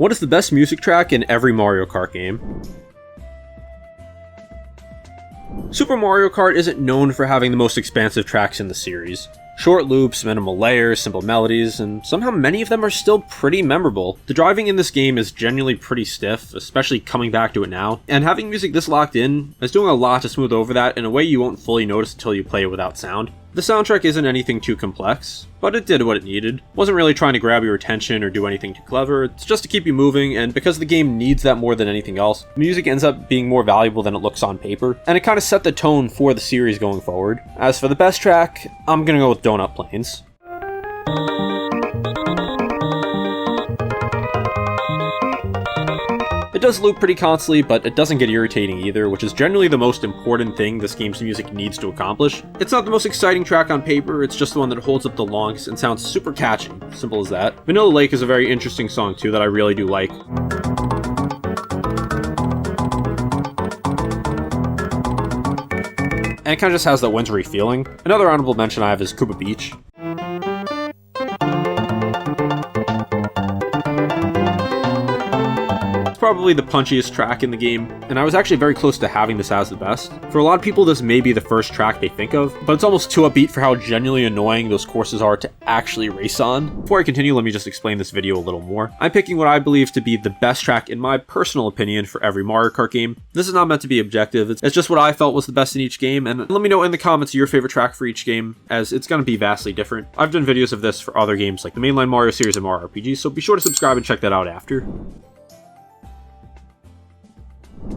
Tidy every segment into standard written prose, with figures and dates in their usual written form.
What is the best music track in every Mario Kart game? Super Mario Kart isn't known for having the most expansive tracks in the series. Short loops, minimal layers, simple melodies, and somehow many of them are still pretty memorable. The driving in this game is genuinely pretty stiff, especially coming back to it now, and having music this locked in is doing a lot to smooth over that in a way you won't fully notice until you play it without sound. The soundtrack isn't anything too complex, but it did what it needed. Wasn't really trying to grab your attention or do anything too clever, it's just to keep you moving, and because the game needs that more than anything else, music ends up being more valuable than it looks on paper, and it kind of set the tone for the series going forward. As for the best track, I'm gonna go with Donut Plains. It does loop pretty constantly, but it doesn't get irritating either, which is generally the most important thing this game's music needs to accomplish. It's not the most exciting track on paper, it's just the one that holds up the longest and sounds super catchy. Simple as that. Vanilla Lake is a very interesting song too that I really do like. And it kind of just has that wintry feeling. Another honorable mention I have is Koopa Beach. Probably the punchiest track in the game, and I was actually very close to having this as the best. For a lot of people, this may be the first track they think of, but it's almost too upbeat for how genuinely annoying those courses are to actually race on. Before I continue, let me just explain this video a little more. I'm picking what I believe to be the best track in my personal opinion for every Mario Kart game. This is not meant to be objective, it's just what I felt was the best in each game, and let me know in the comments your favorite track for each game, as it's going to be vastly different. I've done videos of this for other games like the mainline Mario series and Mario RPG, so be sure to subscribe and check that out after.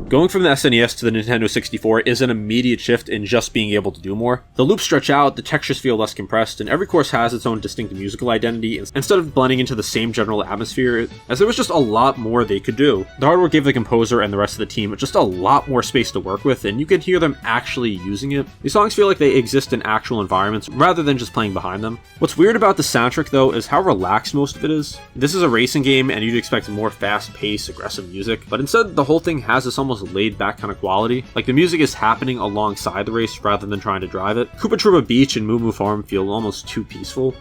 Going from the SNES to the Nintendo 64 is an immediate shift in just being able to do more. The loops stretch out, the textures feel less compressed, and every course has its own distinct musical identity instead of blending into the same general atmosphere, as there was just a lot more they could do. The hardware gave the composer and the rest of the team just a lot more space to work with, and you can hear them actually using it. These songs feel like they exist in actual environments rather than just playing behind them. What's weird about the soundtrack though is how relaxed most of it is. This is a racing game and you'd expect more fast-paced, aggressive music, but instead the whole thing has this almost laid-back kind of quality. Like the music is happening alongside the race rather than trying to drive it. Koopa Troopa Beach and Moo Moo Farm feel almost too peaceful.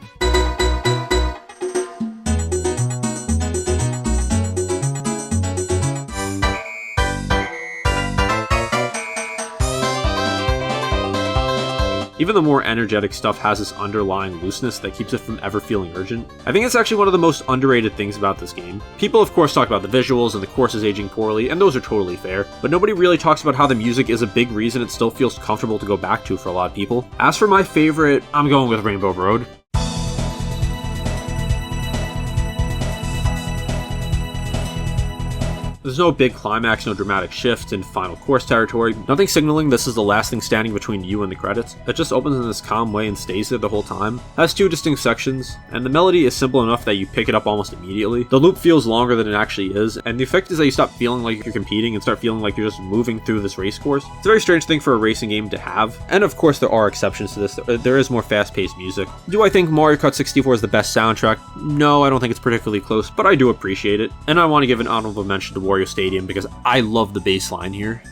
Even the more energetic stuff has this underlying looseness that keeps it from ever feeling urgent. I think it's actually one of the most underrated things about this game. People of course talk about the visuals and the courses aging poorly, and those are totally fair, but nobody really talks about how the music is a big reason it still feels comfortable to go back to for a lot of people. As for my favorite, I'm going with Rainbow Road. There's no big climax, no dramatic shift in final course territory, nothing signaling this is the last thing standing between you and the credits. It just opens in this calm way and stays there the whole time. It has two distinct sections, and the melody is simple enough that you pick it up almost immediately. The loop feels longer than it actually is, and the effect is that you stop feeling like you're competing and start feeling like you're just moving through this race course. It's a very strange thing for a racing game to have, and of course there are exceptions to this. There is more fast-paced music. Do I think Mario Kart 64 is the best soundtrack? No, I don't think it's particularly close, but I do appreciate it, and I want to give an honorable mention to Wario Stadium because I love the bass line here.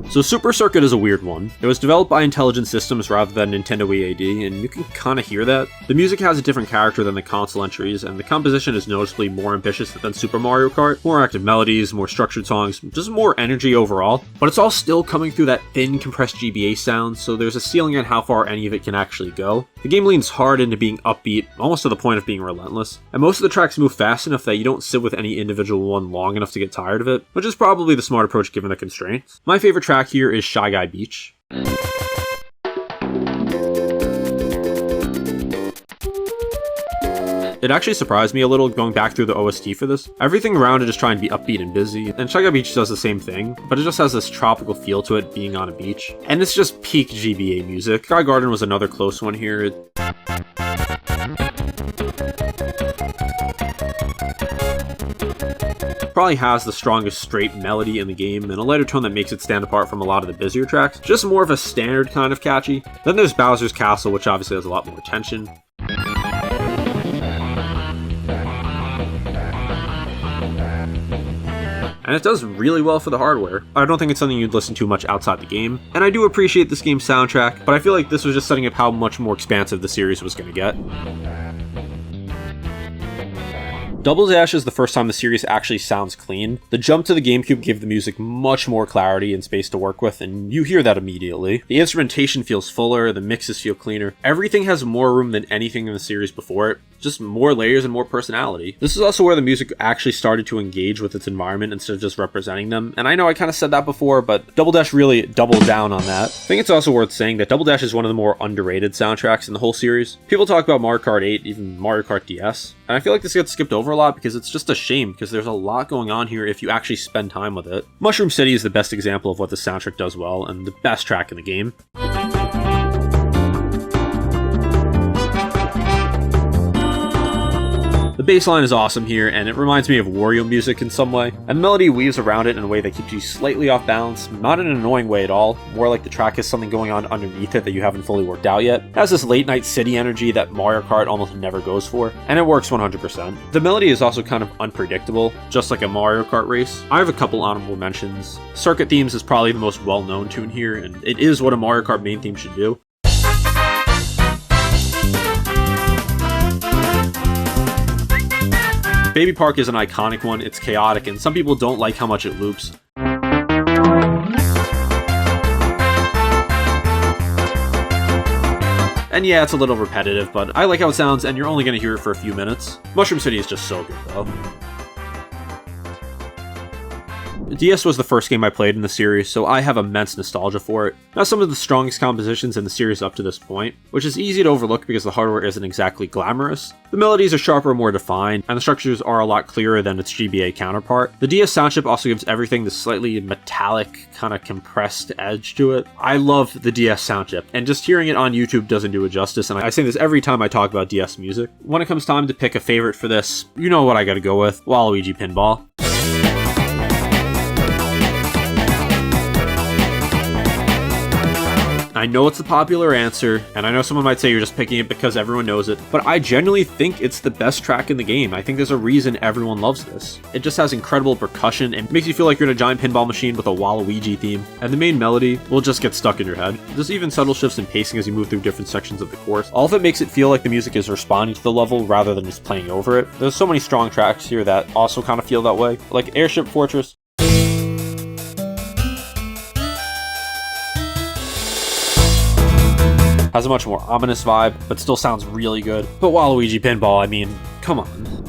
So Super Circuit is a weird one. It was developed by Intelligent Systems rather than Nintendo EAD, and you can kinda hear that. The music has a different character than the console entries, and the composition is noticeably more ambitious than Super Mario Kart. More active melodies, more structured songs, just more energy overall. But it's all still coming through that thin, compressed GBA sound, so there's a ceiling on how far any of it can actually go. The game leans hard into being upbeat, almost to the point of being relentless, and most of the tracks move fast enough that you don't sit with any individual one long enough to get tired of it, which is probably the smart approach given the constraints. My favorite track here is Shy Guy Beach. It actually surprised me a little going back through the OST for this. Everything around it is trying to be upbeat and busy, and Shy Guy Beach does the same thing, but it just has this tropical feel to it being on a beach. And it's just peak GBA music. Sky Garden was another close one here. Probably has the strongest straight melody in the game and a lighter tone that makes it stand apart from a lot of the busier tracks. Just more of a standard kind of catchy. Then there's Bowser's Castle, which obviously has a lot more tension. and it does really well for the hardware. I don't think it's something you'd listen to much outside the game, and I do appreciate this game's soundtrack, but I feel like this was just setting up how much more expansive the series was going to get. Double Dash is the first time the series actually sounds clean. The jump to the GameCube gave the music much more clarity and space to work with, and you hear that immediately. The instrumentation feels fuller, the mixes feel cleaner. Everything has more room than anything in the series before it. Just more layers and more personality. This is also where the music actually started to engage with its environment instead of just representing them. And I know I kind of said that before, but Double Dash really doubled down on that. I think it's also worth saying that Double Dash is one of the more underrated soundtracks in the whole series. People talk about Mario Kart 8, even Mario Kart DS, and I feel like this gets skipped over a lot because it's just a shame, because there's a lot going on here if you actually spend time with it. Mushroom City is the best example of what the soundtrack does well, and the best track in the game. The bass line is awesome here, and it reminds me of Wario music in some way, and the melody weaves around it in a way that keeps you slightly off balance, not in an annoying way at all, more like the track has something going on underneath it that you haven't fully worked out yet. It has this late night city energy that Mario Kart almost never goes for, and it works 100%. The melody is also kind of unpredictable, just like a Mario Kart race. I have a couple honorable mentions. Circuit Themes is probably the most well-known tune here, and it is what a Mario Kart main theme should do. Baby Park is an iconic one, it's chaotic, and some people don't like how much it loops. And yeah, it's a little repetitive, but I like how it sounds, and you're only going to hear it for a few minutes. Mushroom City is just so good, though. DS was the first game I played in the series, so I have immense nostalgia for it. Now, some of the strongest compositions in the series up to this point, which is easy to overlook because the hardware isn't exactly glamorous. The melodies are sharper and more defined, and the structures are a lot clearer than its GBA counterpart. The DS sound chip also gives everything this slightly metallic, kind of compressed edge to it. I love the DS sound chip, and just hearing it on YouTube doesn't do it justice, and I say this every time I talk about DS music. When it comes time to pick a favorite for this, you know what I gotta go with: Waluigi Pinball. I know it's the popular answer, and I know someone might say you're just picking it because everyone knows it, but I genuinely think it's the best track in the game. I think there's a reason everyone loves this. It just has incredible percussion and makes you feel like you're in a giant pinball machine with a Waluigi theme, and the main melody will just get stuck in your head. There's even subtle shifts in pacing as you move through different sections of the course. All of it makes it feel like the music is responding to the level rather than just playing over it. There's so many strong tracks here that also kind of feel that way, like Airship Fortress. Has a much more ominous vibe, but still sounds really good. But Waluigi Pinball, I mean, come on.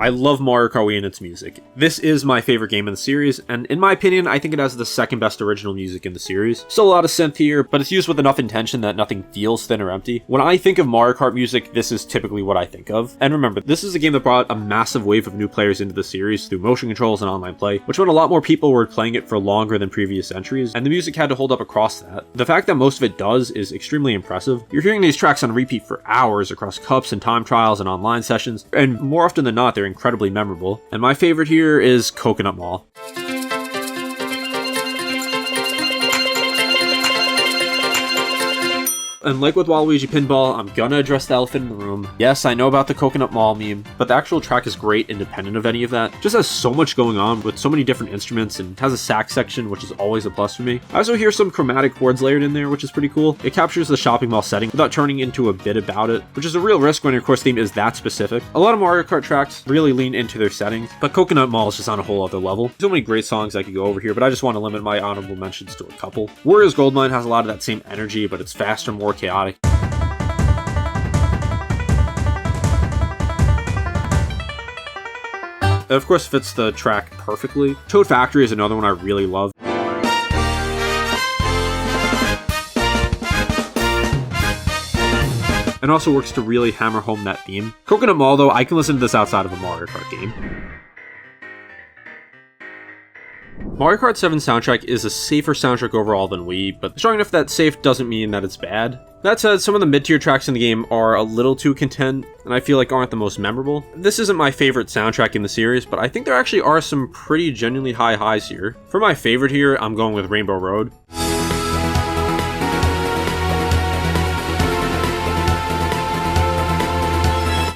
I love Mario Kart Wii and its music. This is my favorite game in the series, and in my opinion, I think it has the second best original music in the series. Still a lot of synth here, but it's used with enough intention that nothing feels thin or empty. When I think of Mario Kart music, this is typically what I think of. And remember, this is a game that brought a massive wave of new players into the series through motion controls and online play, which meant a lot more people were playing it for longer than previous entries, and the music had to hold up across that. The fact that most of it does is extremely impressive. You're hearing these tracks on repeat for hours across cups and time trials and online sessions, and more often than not, they're incredibly memorable. And my favorite here is Coconut Mall. And like with Waluigi Pinball, I'm gonna address the elephant in the room. Yes, I know about the Coconut Mall meme, but the actual track is great independent of any of that. Just has so much going on with so many different instruments, and has a sax section, which is always a plus for me. I also hear some chromatic chords layered in there, which is pretty cool. It captures the shopping mall setting without turning into a bit about it, which is a real risk when your course theme is that specific. A lot of Mario Kart tracks really lean into their settings, but Coconut Mall is just on a whole other level. So many great songs I could go over here, but I just want to limit my honorable mentions to a couple. Warriors Goldmine has a lot of that same energy, but it's faster, more chaotic. It of course fits the track perfectly. Toad Factory is another one I really love. And also works to really hammer home that theme. Coconut Mall, though, I can listen to this outside of a Mario Kart game. Mario Kart 7 soundtrack is a safer soundtrack overall than Wii, but strong enough that safe doesn't mean that it's bad. That said, some of the mid-tier tracks in the game are a little too content, and I feel like aren't the most memorable. This isn't my favorite soundtrack in the series, but I think there actually are some pretty genuinely high highs here. For my favorite here, I'm going with Rainbow Road.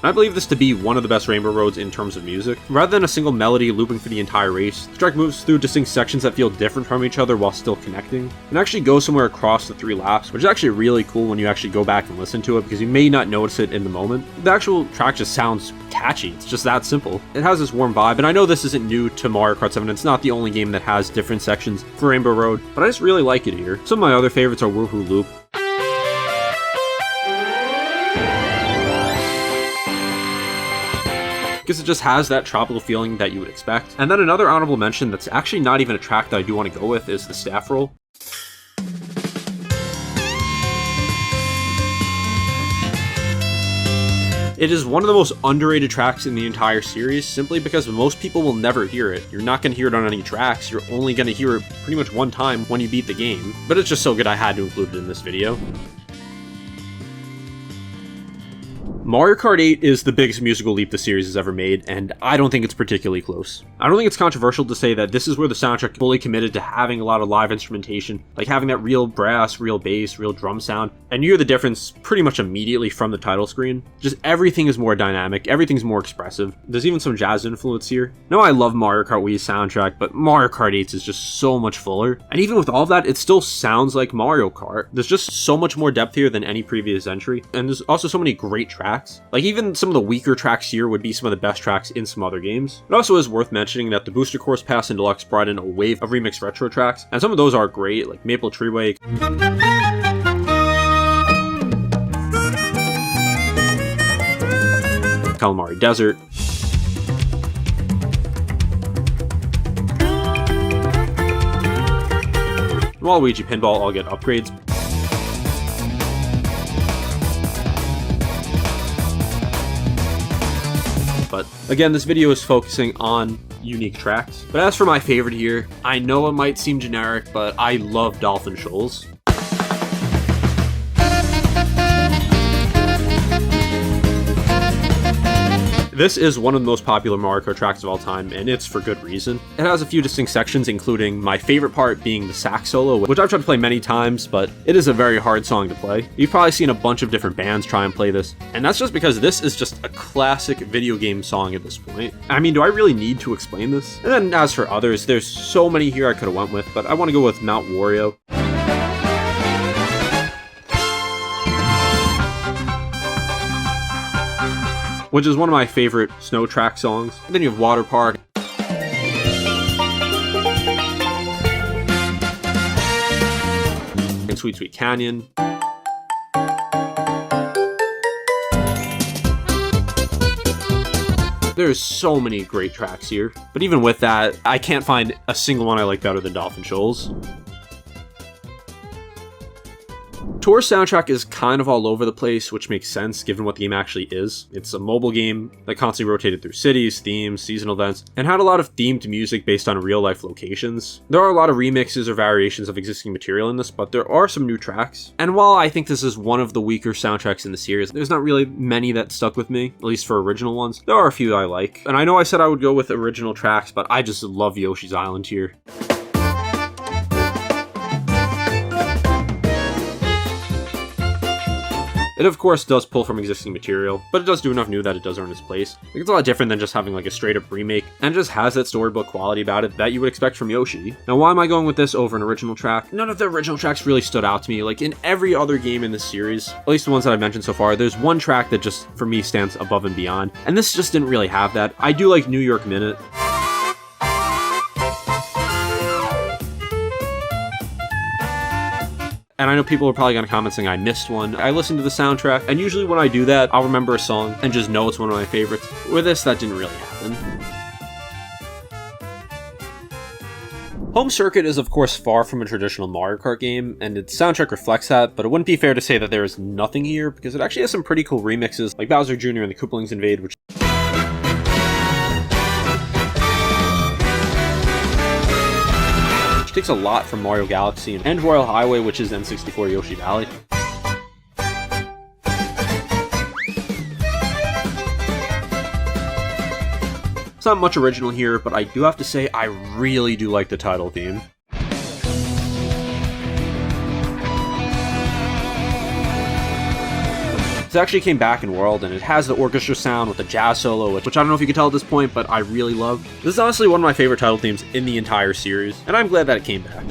I believe this to be one of the best Rainbow Roads in terms of music. Rather than a single melody looping for the entire race, the track moves through distinct sections that feel different from each other while still connecting, and actually goes somewhere across the 3 laps, which is actually really cool when you actually go back and listen to it, because you may not notice it in the moment. The actual track just sounds catchy, it's just that simple. It has this warm vibe, and I know this isn't new to Mario Kart 7, it's not the only game that has different sections for Rainbow Road, but I just really like it here. Some of my other favorites are Woohoo Loop, because it just has that tropical feeling that you would expect. And then another honorable mention that's actually not even a track that I do want to go with is the Staff Roll. It is one of the most underrated tracks in the entire series, simply because most people will never hear it. You're not going to hear it on any tracks, you're only going to hear it pretty much one time when you beat the game. But it's just so good I had to include it in this video. Mario Kart 8 is the biggest musical leap the series has ever made, and I don't think it's particularly close. I don't think it's controversial to say that this is where the soundtrack fully committed to having a lot of live instrumentation, like having that real brass, real bass, real drum sound, and you hear the difference pretty much immediately from the title screen. Just everything is more dynamic, everything's more expressive. There's even some jazz influence here. Now I love Mario Kart Wii's soundtrack, but Mario Kart 8's is just so much fuller, and even with all of that, it still sounds like Mario Kart. There's just so much more depth here than any previous entry, and there's also so many great tracks. Like, even some of the weaker tracks here would be some of the best tracks in some other games. It also is worth mentioning that the Booster Course Pass and Deluxe brought in a wave of remixed retro tracks, and some of those are great, like Maple Treeway, Calamari Desert, Waluigi Pinball all get upgrades. But again, this video is focusing on unique tracks. But as for my favorite here, I know it might seem generic, but I love Dolphin Shoals. This is one of the most popular Mario Kart tracks of all time, and it's for good reason. It has a few distinct sections, including my favorite part being the sax solo, which I've tried to play many times, but it is a very hard song to play. You've probably seen a bunch of different bands try and play this, and that's just because this is just a classic video game song at this point. I mean, do I really need to explain this? And then as for others, there's so many here I could have went with, but I want to go with Mount Wario. Which is one of my favorite snow track songs. And then you have Water Park. And Sweet Sweet Canyon. There's so many great tracks here. But even with that, I can't find a single one I like better than Dolphin Shoals. Tour's soundtrack is kind of all over the place, which makes sense given what the game actually is. It's a mobile game that constantly rotated through cities, themes, seasonal events, and had a lot of themed music based on real-life locations. There are a lot of remixes or variations of existing material in this, but there are some new tracks. And while I think this is one of the weaker soundtracks in the series, there's not really many that stuck with me, at least for original ones. There are a few I like. And I know I said I would go with original tracks, but I just love Yoshi's Island here. It of course does pull from existing material, but it does do enough new that it does earn its place. It's a lot different than just having like a straight up remake, and it just has that storybook quality about it that you would expect from Yoshi. Now why am I going with this over an original track? None of the original tracks really stood out to me. Like in every other game in this series, at least the ones that I've mentioned so far, there's one track that just for me stands above and beyond, and this just didn't really have that. I do like New York Minute. And I know people are probably going to comment saying I missed one. I listened to the soundtrack, and usually when I do that, I'll remember a song and just know it's one of my favorites. With this, that didn't really happen. Home Circuit is of course far from a traditional Mario Kart game, and its soundtrack reflects that, but it wouldn't be fair to say that there is nothing here, because it actually has some pretty cool remixes, like Bowser Jr. and the Koopalings Invade, which takes a lot from Mario Galaxy and Royal Highway, which is N64 Yoshi Valley. It's not much original here, but I do have to say I really do like the title theme. It's It actually came back in World, and it has the orchestra sound with the jazz solo, which I don't know if you can tell at this point, but I really love. This is honestly one of my favorite title themes in the entire series, and I'm glad that it came back.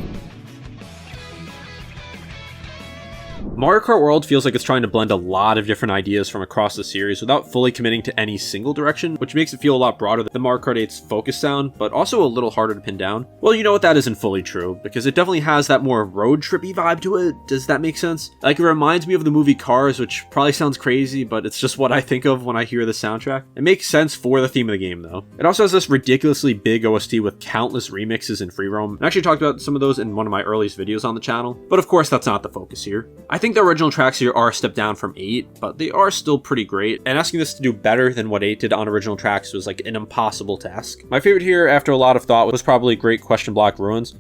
Mario Kart World feels like it's trying to blend a lot of different ideas from across the series without fully committing to any single direction, which makes it feel a lot broader than Mario Kart 8's focus sound, but also a little harder to pin down. Well, you know what, that isn't fully true, because it definitely has that more road trippy vibe to it. Does that make sense? Like, it reminds me of the movie Cars, which probably sounds crazy, but it's just what I think of when I hear the soundtrack. It makes sense for the theme of the game, though. It also has this ridiculously big OST with countless remixes and free roam. I actually talked about some of those in one of my earliest videos on the channel, but of course that's not the focus here. I think the original tracks here are a step down from 8, but they are still pretty great, and asking this to do better than what 8 did on original tracks was like an impossible task. My favorite here, after a lot of thought, was probably Great Question Block Ruins.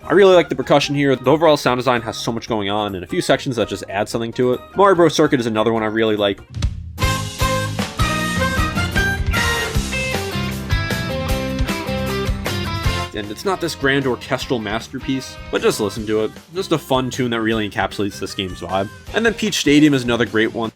I really like the percussion here. The overall sound design has so much going on, and a few sections that just add something to it. Mario Bros. Circuit is another one I really like. And it's not this grand orchestral masterpiece, but just listen to it. Just a fun tune that really encapsulates this game's vibe. And then Peach Stadium is another great one.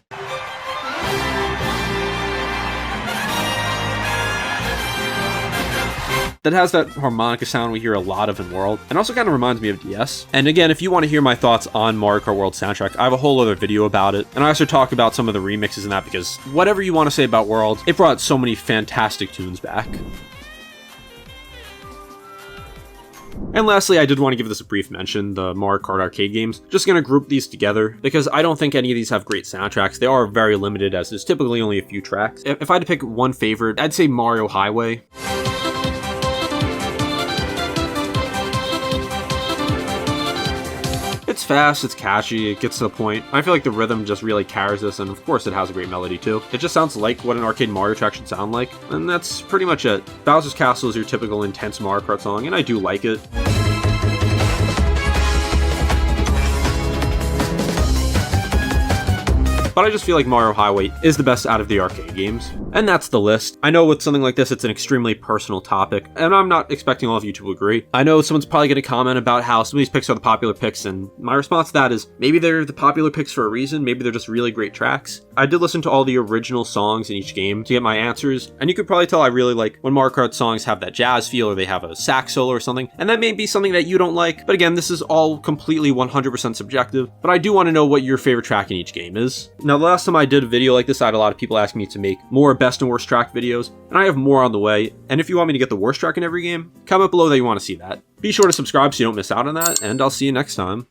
That has that harmonica sound we hear a lot of in World, and also kind of reminds me of DS. And again, if you want to hear my thoughts on Mario Kart World soundtrack, I have a whole other video about it, and I also talk about some of the remixes in that, because whatever you want to say about World, it brought so many fantastic tunes back. And lastly, I did want to give this a brief mention, the Mario Kart arcade games. Just gonna group these together, because I don't think any of these have great soundtracks. They are very limited, as there's typically only a few tracks. If I had to pick one favorite, I'd say Mario Highway. It's fast, it's catchy, it gets to the point. I feel like the rhythm just really carries this, and of course it has a great melody too. It just sounds like what an arcade Mario track should sound like, and that's pretty much it. Bowser's Castle is your typical intense Mario Kart song, and I do like it. But I just feel like Mario Highway is the best out of the arcade games. And that's the list. I know with something like this, it's an extremely personal topic, and I'm not expecting all of you to agree. I know someone's probably going to comment about how some of these picks are the popular picks, and my response to that is, maybe they're the popular picks for a reason, maybe they're just really great tracks. I did listen to all the original songs in each game to get my answers, and you could probably tell I really like when Mario Kart songs have that jazz feel, or they have a sax solo or something, and that may be something that you don't like, but again, this is all completely 100% subjective, but I do want to know what your favorite track in each game is. Now, the last time I did a video like this, I had a lot of people asking me to make more best and worst track videos, and I have more on the way, and if you want me to get the worst track in every game, comment below that you want to see that. Be sure to subscribe so you don't miss out on that, and I'll see you next time.